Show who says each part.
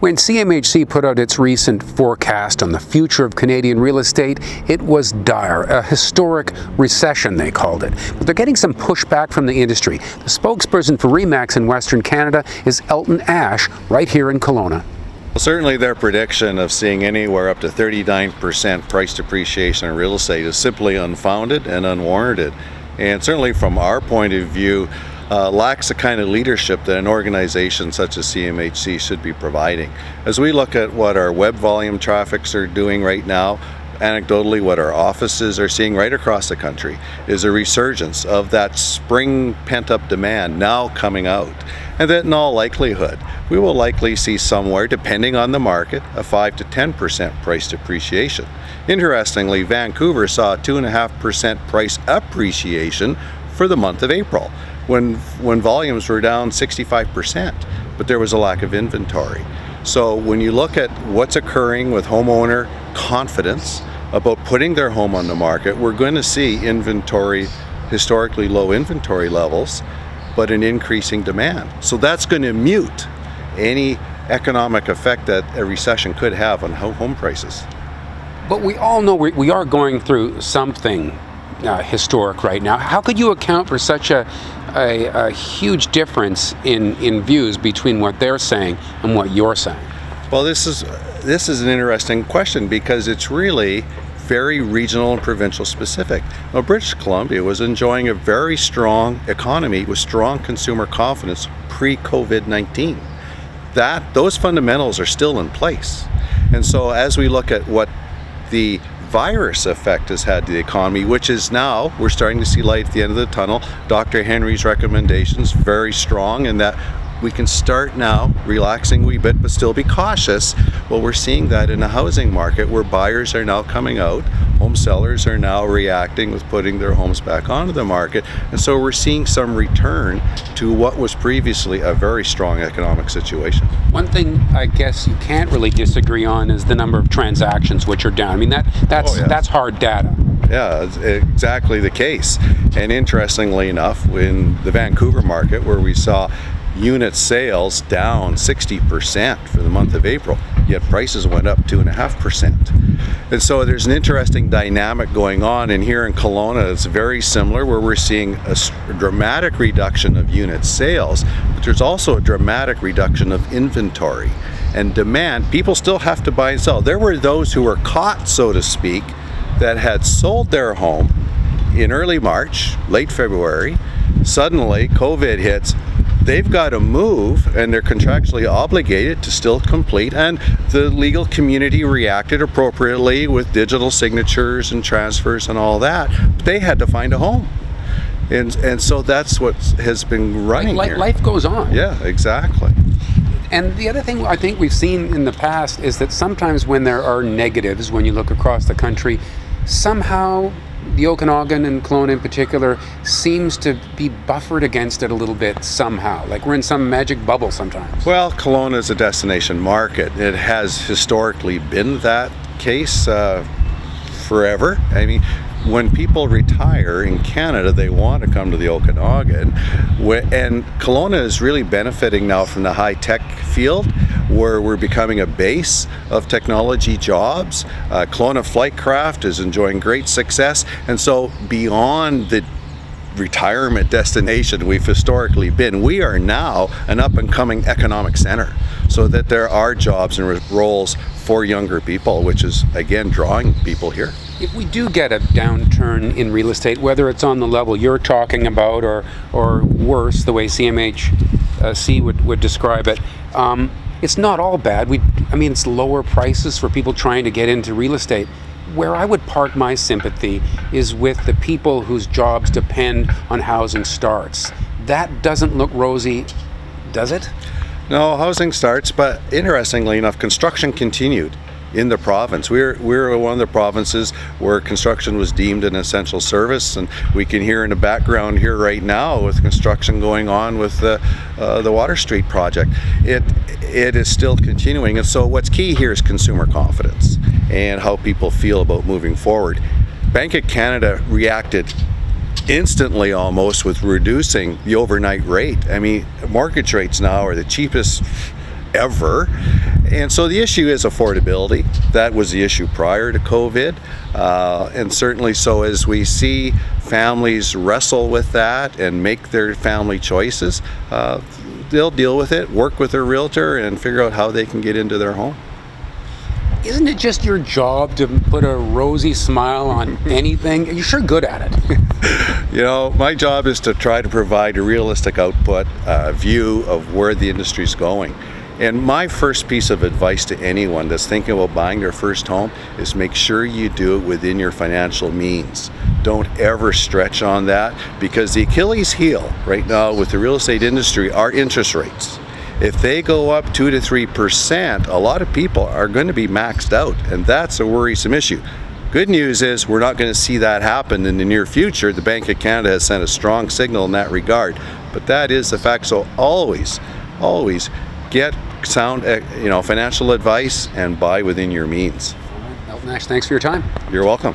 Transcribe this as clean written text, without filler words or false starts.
Speaker 1: When CMHC put out its recent forecast on the future of Canadian real estate, it was dire, a historic recession, they called it. But they're getting some pushback from the industry. The spokesperson for RE/MAX in Western Canada is Elton Ash, right here in Kelowna.
Speaker 2: Well, certainly their prediction of seeing anywhere up to 39% price depreciation in real estate is simply unfounded and unwarranted. And certainly from our point of view, lacks the kind of leadership that an organization such as CMHC should be providing. As we look at what our web volume traffics are doing right now, anecdotally what our offices are seeing right across the country is a resurgence of that spring pent-up demand now coming out. And that in all likelihood, we will likely see somewhere, depending on the market, a 5 to 10% price depreciation. Interestingly, Vancouver saw a 2.5% price appreciation for the month of April, when volumes were down 65%, but there was a lack of inventory. So when you look at what's occurring with homeowner confidence about putting their home on the market, we're going to see historically low inventory levels, but an increasing demand. So that's going to mute any economic effect that a recession could have on home prices.
Speaker 1: But we all know we are going through something historic right now. How could you account for such a huge difference in views between what they're saying and what you're saying?
Speaker 2: Well, this is an interesting question because it's really very regional and provincial specific. Now, British Columbia was enjoying a very strong economy with strong consumer confidence pre-COVID-19. Those fundamentals are still in place. And so as we look at what the virus effect has had to the economy, which is now, we're starting to see light at the end of the tunnel. Dr. Henry's recommendations, very strong in that we can start now relaxing a wee bit, but still be cautious. Well, we're seeing that in the housing market where buyers are now coming out, home sellers are now reacting with putting their homes back onto the market. And so we're seeing some return to what was previously a very strong economic situation.
Speaker 1: One thing I guess you can't really disagree on is the number of transactions which are down. I mean, that's hard data.
Speaker 2: Yeah, it's exactly the case. And interestingly enough, in the Vancouver market where we saw unit sales down 60% for the month of April, yet prices went up 2.5%. And so there's an interesting dynamic going on, and here in Kelowna it's very similar, where we're seeing a dramatic reduction of unit sales, but there's also a dramatic reduction of inventory and demand. People still have to buy and sell. There were those who were caught, so to speak, that had sold their home in early March, late February. Suddenly COVID hits. They've got to move, and they're contractually obligated to still complete, and the legal community reacted appropriately with digital signatures and transfers and all that. But they had to find a home, and so that's what has been running here.
Speaker 1: Life goes on.
Speaker 2: Yeah, exactly.
Speaker 1: And the other thing I think we've seen in the past is that sometimes when there are negatives, when you look across the country, somehow the Okanagan and Kelowna in particular seems to be buffered against it a little bit somehow, like we're in some magic bubble sometimes.
Speaker 2: Well, Kelowna is a destination market. It has historically been that case forever. I mean, when people retire in Canada, they want to come to the Okanagan, and Kelowna is really benefiting now from the high-tech field, where we're becoming a base of technology jobs. Kelowna Flightcraft is enjoying great success, and so beyond the retirement destination we've historically been, we are now an up-and-coming economic center, so that there are jobs and roles for younger people, which is, again, drawing people here.
Speaker 1: If we do get a downturn in real estate, whether it's on the level you're talking about or worse, the way CMHC would describe it, it's not all bad. It's lower prices for people trying to get into real estate. Where I would park my sympathy is with the people whose jobs depend on housing starts. That doesn't look rosy, does it?
Speaker 2: No, housing starts, but interestingly enough, construction continued in the province. We're one of the provinces where construction was deemed an essential service, and we can hear in the background here right now with construction going on with the Water Street project. It is still continuing, and so what's key here is consumer confidence and how people feel about moving forward. Bank of Canada reacted instantly almost with reducing the overnight rate. I mean, mortgage rates now are the cheapest ever, And so the issue is affordability. That was the issue prior to COVID. And certainly so as we see families wrestle with that and make their family choices, they'll deal with it, work with their realtor, and figure out how they can get into their home.
Speaker 1: Isn't it just your job to put a rosy smile on anything? You're sure good at it.
Speaker 2: You know, my job is to try to provide a realistic output, view of where the industry's going. And my first piece of advice to anyone that's thinking about buying their first home is make sure you do it within your financial means. Don't ever stretch on that, because the Achilles heel right now with the real estate industry are interest rates. If they go up 2 to 3%, a lot of people are going to be maxed out, and that's a worrisome issue. Good news is we're not going to see that happen in the near future. The Bank of Canada has sent a strong signal in that regard, but that is the fact. So always get sound financial advice and buy within your means.
Speaker 1: Elton Ash, thanks for your time.
Speaker 2: You're welcome.